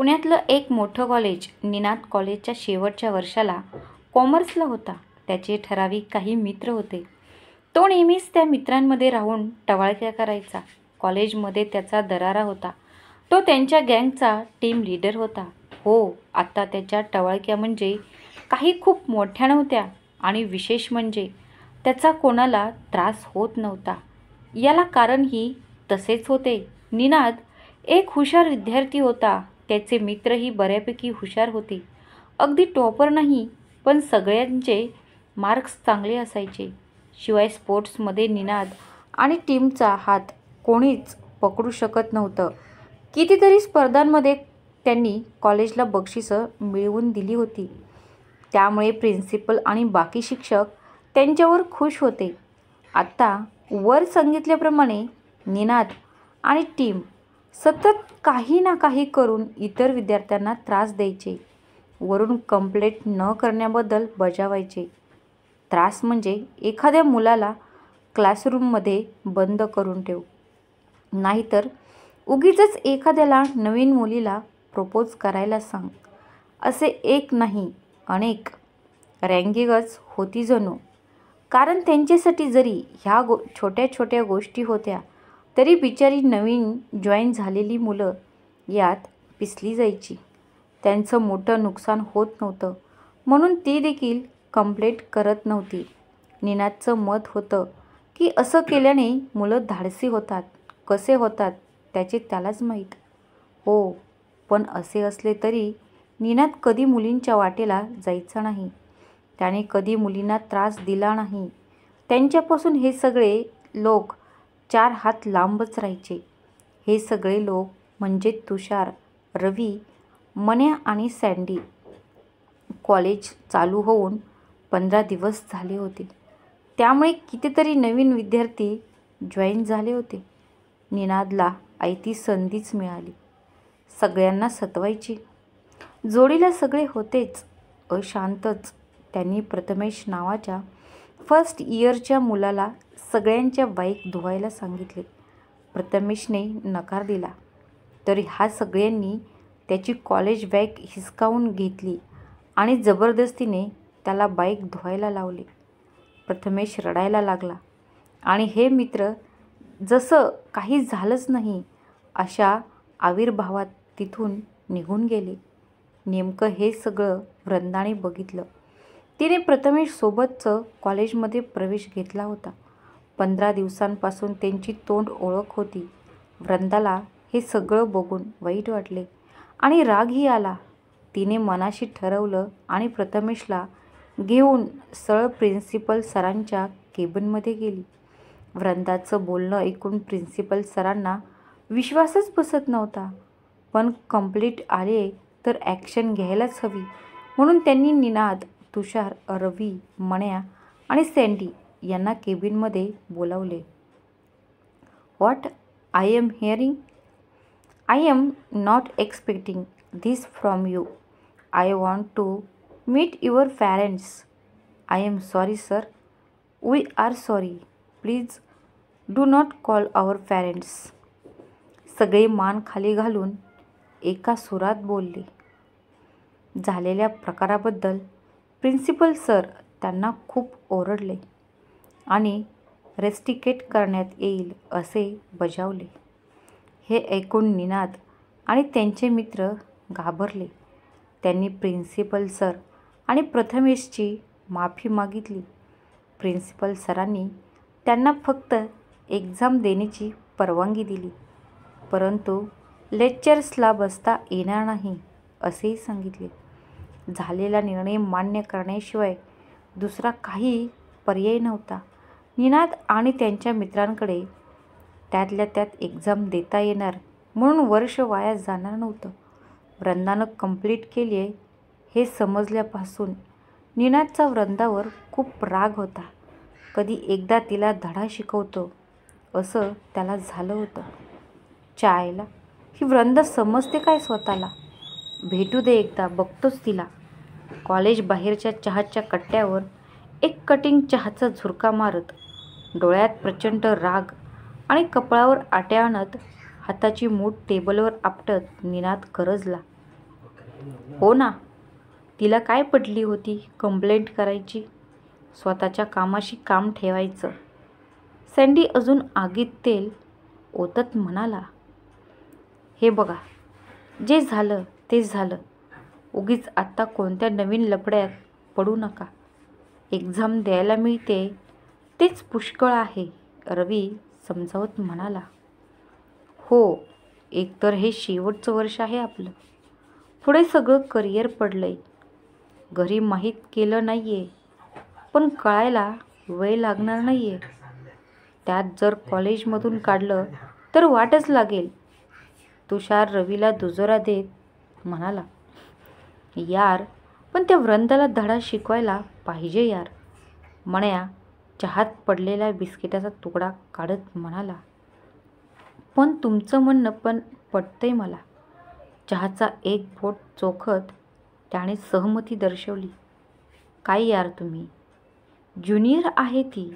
पुण्यातलं एक मोठं कॉलेज निनाद कॉलेजच्या शेवटच्या वर्षाला कॉमर्सला होता. त्याचे ठराविक काही मित्र होते. तो नेहमीच त्या मित्रांमध्ये राहून टवाळक्या करायचा. कॉलेजमध्ये त्याचा दरारा होता. तो त्यांच्या गँगचा टीम लीडर होता. हो, आता त्याच्या टवाळक्या म्हणजे काही खूप मोठ्या नव्हत्या आणि विशेष म्हणजे त्याचा कोणाला त्रास होत नव्हता. याला कारणही तसेच होते. निनाद एक हुशार विद्यार्थी होता. त्याचे मित्रही बऱ्यापैकी हुशार होते. अगदी टॉपर नाही, पण सगळ्यांचे मार्क्स चांगले असायचे. शिवाय स्पोर्ट्समध्ये निनाद आणि टीमचा हात कोणीच पकडू शकत नव्हतं. कितीतरी स्पर्धांमध्ये त्यांनी कॉलेजला बक्षिसं मिळवून दिली होती. त्यामुळे प्रिन्सिपल आणि बाकी शिक्षक त्यांच्यावर खुश होते. आता वर सांगितल्याप्रमाणे निनाद आणि टीम सतत काही ना काही करून इतर विद्यार्थ्यांना त्रास द्यायचे. वरून कंप्लेंट न करण्याबद्दल बजावायचे. त्रास म्हणजे एखाद्या मुलाला क्लासरूममध्ये बंद करून ठेव, नाहीतर उगीचच एखाद्याला नवीन मुलीला प्रपोज करायला सांग. असे एक नाही, अनेक रँकिंगच होती जणू. कारण त्यांच्यासाठी जरी ह्या छोट्या छोट्या गोष्टी होत्या तरी बिचारी नवीन जॉईन झालेली मुलं यात पिसली जायची. त्यांचं मोठं नुकसान होत नव्हतं म्हणून ती देखील कंप्लेंट करत नव्हती. निनादचं मत होतं की असं केल्याने मुलं धाडसी होतात. कसे होतात त्याचे त्यालाच माहीत. हो, पण असे असले तरी निनाद कधी मुलींच्या वाटेला जायचा नाही. त्याने कधी मुलींना त्रास दिला नाही. त्यांच्यापासून हे सगळे लोक 4 हात लांबच राहायचे. हे सगळे लोक म्हणजे तुषार, रवी, मन्या आणि सँडी. कॉलेज चालू होऊन 15 दिवस झाले होते. त्यामुळे कितीतरी नवीन विद्यार्थी जॉईन झाले होते. निनादला आयती संधीच मिळाली. सगळ्यांना सतवायची. जोडीला सगळे होतेच, अशांतच. त्यांनी प्रथमेश नावाच्या फर्स्ट इयरच्या मुलाला सगळ्यांच्या बाईक धुवायला सांगितले. प्रथमेशने नकार दिला. तरी ह्या सगळ्यांनी त्याची कॉलेज बाईक हिसकावून घेतली आणि जबरदस्तीने त्याला बाईक धुवायला लावले. प्रथमेश रडायला लागला आणि हे मित्र जसं काही झालंच नाही अशा आविर्भावात तिथून निघून गेले. नेमकं हे सगळं वृंदाने बघितलं. तिने प्रथमेश सोबतच कॉलेजमध्ये प्रवेश घेतला होता. 15 दिवसांपासून त्यांची तोंड ओळख होती. वृंदाला हे सगळं बघून वाईट वाटले आणि रागही आला. तिने मनाशी ठरवलं आणि प्रथमेशला घेऊन सरळ प्रिन्सिपल सरांच्या केबिनमध्ये गेली. वृंदाचं बोलणं ऐकून प्रिन्सिपल सरांना विश्वासच बसत नव्हता. पण कंप्लेंट आले तर ॲक्शन घ्यायलाच हवी म्हणून त्यांनी निनाद, तुषार, रवी, मन्या आणि सँडी यांना केबिनमध्ये बोलावले. What I am hearing? I am not expecting this from you. I want to meet your parents. I am sorry sir. We are sorry. Please do not call our parents. सगळे मान खाली घालून एका सुरात बोलले. झालेल्या प्रकाराबद्दल प्रिन्सिपल सर त्यांना खूप ओरडले आणि रेस्टिकेट करण्यात येईल असे बजावले. हे ऐकून निनाद आणि त्यांचे मित्र घाबरले. त्यांनी प्रिन्सिपल सर आणि प्रथमेशची माफी मागितली. प्रिन्सिपल सरांनी त्यांना फक्त एक्झाम देण्याची परवानगी दिली, परंतु लेक्चर्सला बसता येणार नाही असेही सांगितले. झालेला निर्णय मान्य करण्याशिवाय दुसरा काही पर्याय नव्हता. निनाद आणि त्यांच्या मित्रांकडे त्यातल्या त्यात एक्झाम देता येणार म्हणून वर्ष वाया जाणार नव्हतं. वृंदानं कंप्लीट केली आहे हे समजल्यापासून निनादचा वृंदावर खूप राग होता. कधी एकदा तिला धडा शिकवतो असं त्याला झालं होतं. चायला ही वृंदा समजते काय स्वतःला? भेटू दे एकदा, बघतोच तिला. कॉलेज बाहेरच्या चहाच्या कट्ट्यावर एक कटिंग चहाचा झुरका मारत, डोळ्यात प्रचंड राग आणि कपाळावर आट्या आणत, हाताची मूठ टेबलवर आपटत निनाद गरजला. हो ना, तिला काय पडली होती कंप्लेंट करायची? स्वतःच्या कामाशी काम ठेवायचं. सँडी अजून आगीत तेल ओतत म्हणाला, हे बघा, जे झालं तेच झालं. उगीच आत्ता कोणत्या नवीन लफड्यात पडू नका. एक्झाम द्यायला मिळते तेच पुष्कळ आहे. रवी समजावत म्हणाला. हो, एकतर हे शेवटचं वर्ष आहे आपलं. पुढे सगळं करिअर पडलंय. घरी माहीत केलं नाहीये, पण कळायला वेळ लागणार नाहीये. त्यात जर कॉलेजमधून काढलं तर वाटच लागेल. तुषार रवीला दुजोरा देत म्हणाला. यार, पण त्या वृंदाला धडा शिकवायला पाहिजे यार. मण्या चहात पडलेला बिस्किटाचा तुकडा काढत म्हणाला. पण तुमचं म्हणणं पण पटतंय मला. चहाचा एक बोट चोखत त्याने सहमती दर्शवली. काय यार तुम्ही, ज्युनियर आहे ती.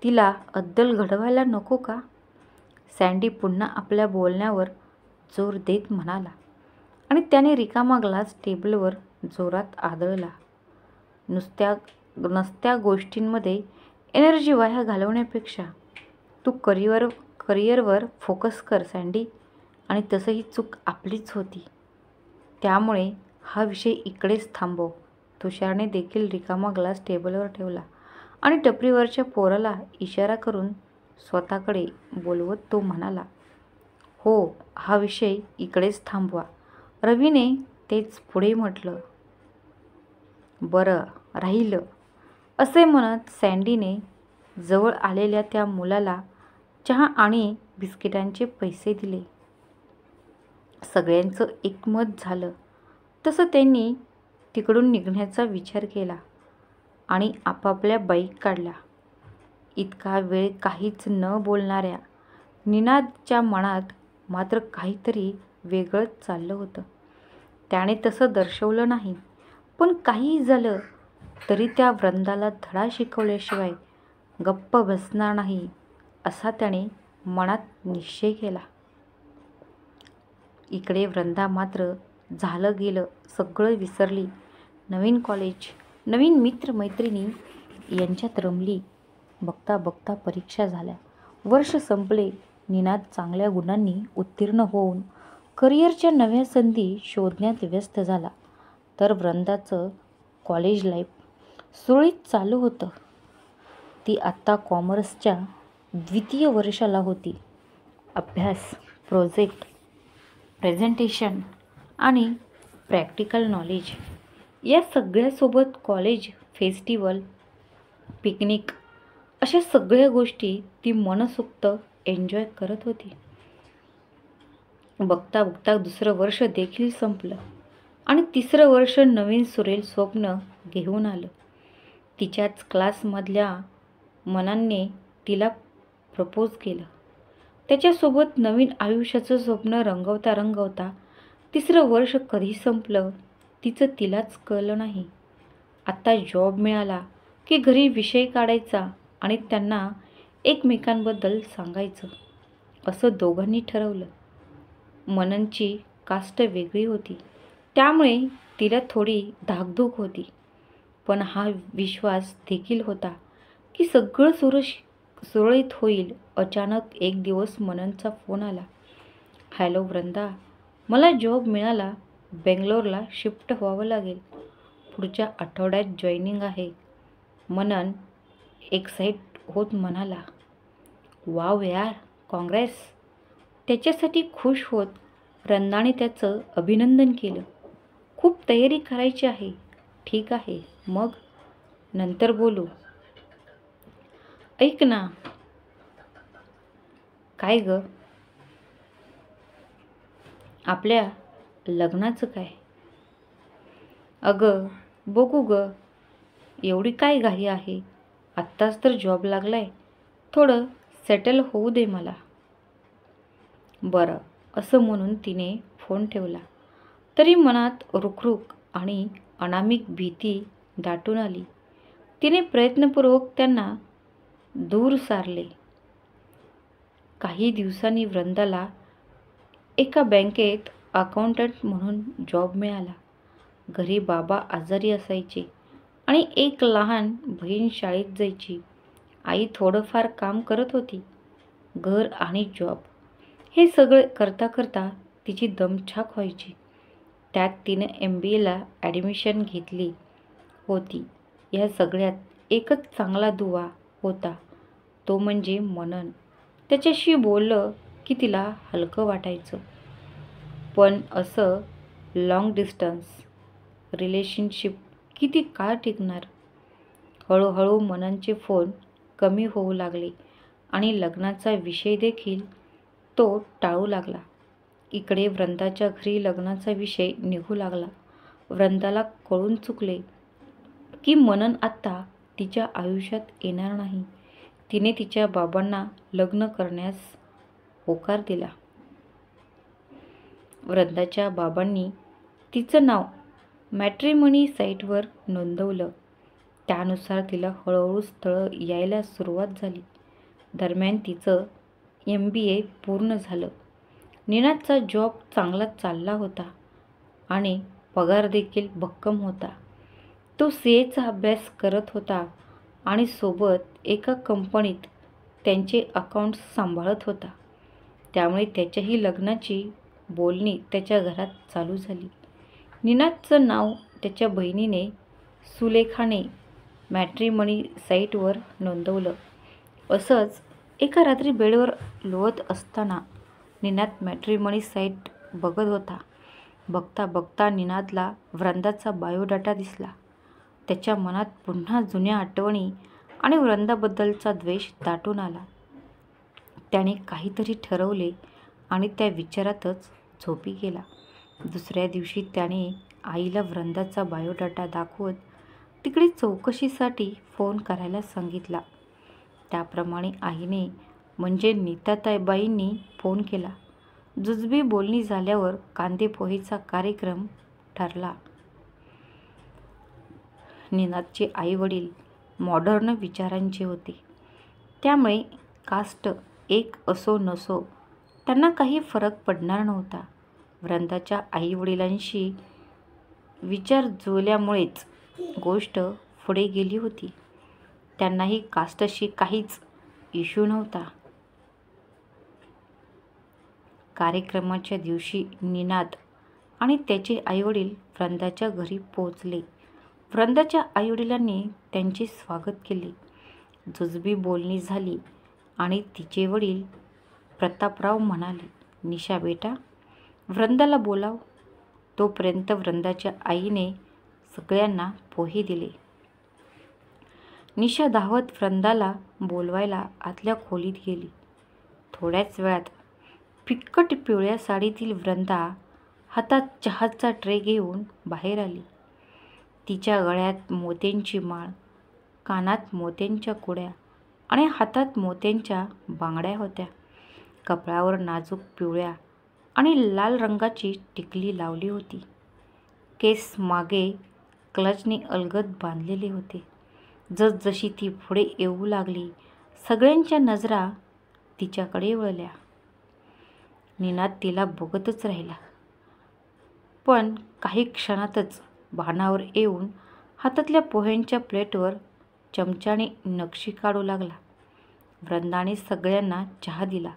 तिला अद्दल घडवायला नको का? सँडी पुन्हा आपल्या बोलण्यावर जोर देत म्हणाला आणि त्याने रिकामा ग्लास टेबलवर जोरात आदळला. नसत्या गोष्टींमध्ये एनर्जी वाया घालवण्यापेक्षा तू करिअरवर फोकस कर सँडी. आणि तसंही चूक आपलीच होती. त्यामुळे हा विषय इकडेच थांबव. तुषारने देखील रिकामा ग्लास टेबलवर ठेवला आणि टपरीवरच्या पोराला इशारा करून स्वतःकडे बोलवत तो म्हणाला. हो, हा विषय इकडेच थांबवा. रवीने तेच पुढे म्हटलं. बरं, राहिलं. असे म्हणत सँडीने जवळ आलेल्या त्या मुलाला चहा आणि बिस्किटांचे पैसे दिले. सगळ्यांचं एकमत झालं तसं त्यांनी तिकडून निघण्याचा विचार केला आणि आपापल्या बाईक काढल्या. इतका वेळ काहीच न बोलणाऱ्या निनादच्या मनात मात्र काहीतरी वेगळंच चाललं होतं. त्याने तसं दर्शवलं नाही, पण काहीही झालं तरी त्या वृंदाला धडा शिकवल्याशिवाय गप्प बसणार नाही असा त्याने मनात निश्चय केला. इकडे वृंदा मात्र झालं गेलं सगळं विसरली. नवीन कॉलेज, नवीन मित्रमैत्रिणी यांच्यात रमली. बघता बघता परीक्षा झाल्या. वर्ष संपले. निनाद चांगल्या गुणांनी उत्तीर्ण होऊन करिअरच्या नव्या संधी शोधण्यात व्यस्त झाला. तर वृंदाचं कॉलेज लाईफ सुरळीत चालू होतं. ती आत्ता कॉमर्सच्या द्वितीय वर्षाला होती. अभ्यास, प्रोजेक्ट, प्रेझेंटेशन आणि प्रॅक्टिकल नॉलेज या सगळ्यासोबत कॉलेज फेस्टिवल, पिकनिक अशा सगळ्या गोष्टी ती मनसोक्त एन्जॉय करत होती. बघता बघता दुसरं वर्ष देखील संपलं आणि तिसरं वर्ष नवीन सुरेल स्वप्न घेऊन आलं. तिच्याच क्लासमधल्या मनाने तिला प्रपोज केलं. त्याच्यासोबत नवीन आयुष्याचं स्वप्न रंगवता रंगवता तिसरं वर्ष कधी संपलं तिचं तिलाच कळलं नाही. आत्ता जॉब मिळाला की घरी विषय काढायचा आणि त्यांना एकमेकांबद्दल सांगायचं असं दोघांनी ठरवलं. मननची कास्ट वेगळी होती, त्यामुळे तिला थोडी धाकधूक होती. पण हा विश्वास देखील होता की सगळं सुरळीत होईल. अचानक एक दिवस मननचा फोन आला. हॅलो वृंदा, मला जॉब मिळाला. बेंगलोरला शिफ्ट व्हावं लागेल. पुढच्या आठवड्यात जॉईनिंग आहे. मनन एक्साइट होत म्हणाला. वाव यार, काँग्रेस. त्याच्यासाठी खुश होत वृंदाने त्याचं अभिनंदन केलं. खूप तयारी करायची आहे. ठीक आहे, मग नंतर बोलू. ऐक ना. काय ग? आपल्या लग्नाचं काय? अगं बघू ग, एवढी काय घाई आहे? आत्ताच तर जॉब लागलाय. थोडं सेटल होऊ दे मला. बरं, असं म्हणून तिने फोन ठेवला. तरी मनात रुखरुख आणि अनामिक भीती दाटून आली. तिने प्रयत्नपूर्वक त्यांना दूर सारले. काही दिवसांनी वृंदाला एका बँकेत अकाउंटंट म्हणून जॉब मिळाला. घरी बाबा आजारी असायचे आणि एक लहान बहीण शाळेत जायची. आई थोडंफार काम करत होती. घर आणि जॉब हे सगळं करता करता तिची दमछाक व्हायची. त्यात तिने MBAला ॲडमिशन घेतली होती. या सगळ्यात एकच चांगला दुवा होता, तो म्हणजे मनन. त्याच्याशी बोललं की तिला हलकं वाटायचं. पण असं लाँग डिस्टन्स रिलेशनशिप किती काळ टिकणार? हळूहळू मननचे फोन कमी होऊ लागले आणि लग्नाचा विषय देखील तो टाळू लागला. इकडे वृंदाच्या घरी लग्नाचा विषय निघू लागला. वृंदाला कळून चुकले की मनन आत्ता तिच्या आयुष्यात येणार नाही. तिने तिच्या बाबांना लग्न करण्यास होकार दिला. वृंदाच्या बाबांनी तिचं नाव मॅट्रिमनी साईटवर नोंदवलं. त्यानुसार तिला हळूहळू स्थळं यायला सुरुवात झाली. दरम्यान तिचं MBA पूर्ण झालं. निनादचा जॉब चांगला चालला होता आणि पगार देखील भक्कम होता. तो CAचा अभ्यास करत होता आणि सोबत एका कंपनीत त्यांचे अकाउंट्स सांभाळत होता. त्यामुळे त्याच्याही लग्नाची बोलणी त्याच्या घरात चालू झाली. निनादचं नाव त्याच्या बहिणीने सुलेखाने मॅट्रिमनी साईटवर नोंदवलं. असंच एका रात्री बेडवर लोळत असताना निनाद मॅट्रिमनी साईट बघत होता. बघता बघता निनादला वृंदाचा बायोडाटा दिसला. त्याच्या मनात पुन्हा जुन्या आठवणी आणि वृंदाबद्दलचा द्वेष दाटून आला. त्याने काहीतरी ठरवले आणि त्या विचारातच झोपी गेला. दुसऱ्या दिवशी त्याने आईला वृंदाचा बायोडाटा दाखवत तिकडे चौकशीसाठी फोन करायला सांगितला. त्याप्रमाणे आईने म्हणजे नीताताईबाईंनी फोन केला. जुजबी बोलणी झाल्यावर कांदेपोहेचा कार्यक्रम ठरला. निनादचे आईवडील मॉडर्न विचारांचे होते. त्यामुळे कास्ट एक असो नसो त्यांना काही फरक पडणार नव्हता. वृंदाच्या आईवडिलांशी विचार जुळल्यामुळेच गोष्ट पुढे गेली होती. त्यांनाही कास्टशी काहीच इश्यू नव्हता. कार्यक्रमाच्या दिवशी निनाद आणि त्याचे आईवडील वृंदाच्या घरी पोहोचले. वृंदाच्या आईवडिलांनी त्यांचे स्वागत केले. जुजबी बोलणी झाली आणि तिचे वडील प्रतापराव म्हणाले, निशा बेटा, वृंदाला बोलाव. तोपर्यंत वृंदाच्या आईने सगळ्यांना पोहे दिले. निशा धावत वृंदाला बोलवायला आतल्या खोलीत गेली. थोड्याच वेळात फिक्कट पिवळ्या साडीतील वृंदा हातात चहाचा ट्रे घेऊन बाहेर आली. तिच्या गळ्यात मोत्यांची माळ, कानात मोत्यांच्या कुड्या आणि हातात मोत्यांच्या बांगड्या होत्या. कपाळावर नाजूक पिवळ्या आणि लाल रंगाची टिकली लावली होती. केस मागे क्लचने अलगद बांधलेले होते. जसजशी ती पुढे येऊ लागली, सगळ्यांच्या नजरा तिच्याकडे वळल्या. निनाद तिला बघतच राहिला, पण काही क्षणातच भानावर येऊन हातातल्या पोह्यांच्या प्लेटवर चमच्याने नक्षी काढू लागला. वृंदाने सगळ्यांना चहा दिला,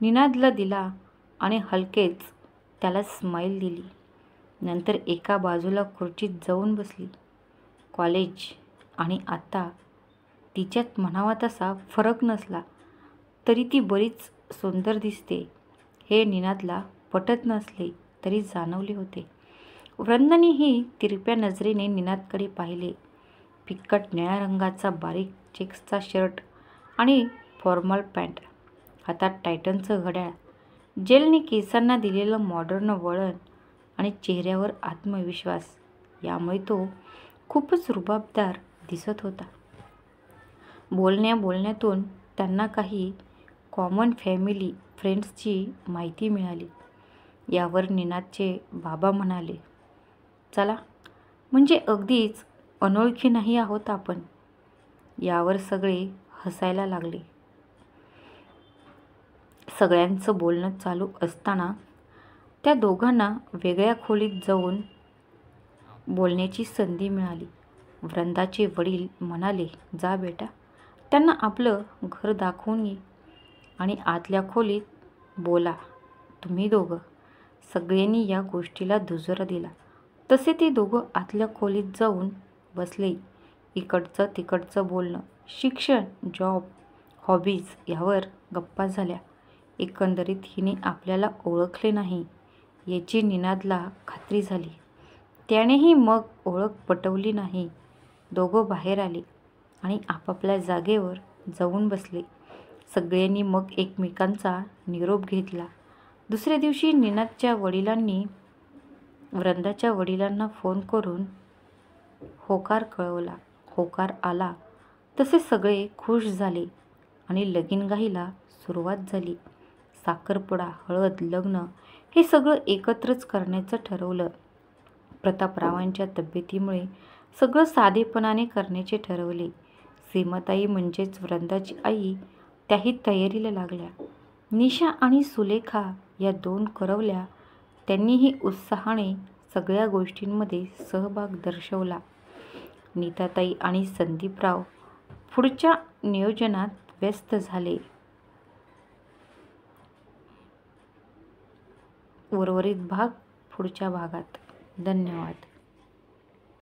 निनादला दिला आणि हलकेच त्याला स्माईल दिली. नंतर एका बाजूला खुर्चीत जाऊन बसली. कॉलेज आणि आता तिच्यात म्हणावा तसा फरक नसला तरी ती बरीच सुंदर दिसते हे निनादला पटत नसले तरी जाणवले होते. वृंदानेही तिरप्या नजरेने निनादकडे पाहिले. फिक्कट निळ्या रंगाचा बारीक चेक्सचा शर्ट आणि फॉर्मल पॅन्ट, हातात टायटनचं घड्याळ, जेलने केसांना दिलेलं मॉडर्न वळण आणि चेहऱ्यावर आत्मविश्वास, यामुळे तो खूपच रुबाबदार दिसत होता. बोलण्यातून त्यांना काही कॉमन फॅमिली फ्रेंड्सची माहिती मिळाली. यावर निनादचे बाबा म्हणाले, चला, म्हणजे अगदीच अनोळखी नाही आहोत आपण. यावर सगळे हसायला लागले. सगळ्यांचं बोलणं चालू असताना त्या दोघांना वेगळ्या खोलीत जाऊन बोलण्याची संधी मिळाली. वृंदाचे वडील म्हणाले, जा बेटा, त्यांना आपलं घर दाखवून ये आणि आतल्या खोलीत बोला तुम्ही दोघं. सगळ्यांनी या गोष्टीला दुजोरा दिला. तसे ते दोघं आतल्या खोलीत जाऊन बसले. इकडचं तिकडचं बोलणं, शिक्षण, जॉब, हॉबीज यावर गप्पा झाल्या. एकंदरीत हिने आपल्याला ओळखले नाही याची निनादला खात्री झाली. त्यानेही मग ओळख पटवली नाही. दोघं बाहेर आले आणि आपापल्या जागेवर जाऊन बसले. सगळ्यांनी मग एकमेकांचा निरोप घेतला. दुसऱ्या दिवशी निनादच्या वडिलांनी वृंदाच्या वडिलांना फोन करून होकार कळवला. होकार आला तसे सगळे खुश झाले आणि लगीनघाईला सुरुवात झाली. साखरपुडा, हळद, लग्न हे सगळं एकत्रच करण्याचं ठरवलं. प्रतापरावांच्या तब्येतीमुळे सगळं साधेपणाने करण्याचे ठरवले. सीमाताई म्हणजेच वृंदाची आई त्याही तयारीला लागल्या. निशा आणि सुलेखा या 2 करवल्या. त्यांनीही उत्साहाने सगळ्या गोष्टींमध्ये सहभाग दर्शवला. नीताताई आणि संदीपराव पुढच्या नियोजनात व्यस्त झाले. उर्वरित भाग पुढच्या भागात. धन्यवाद.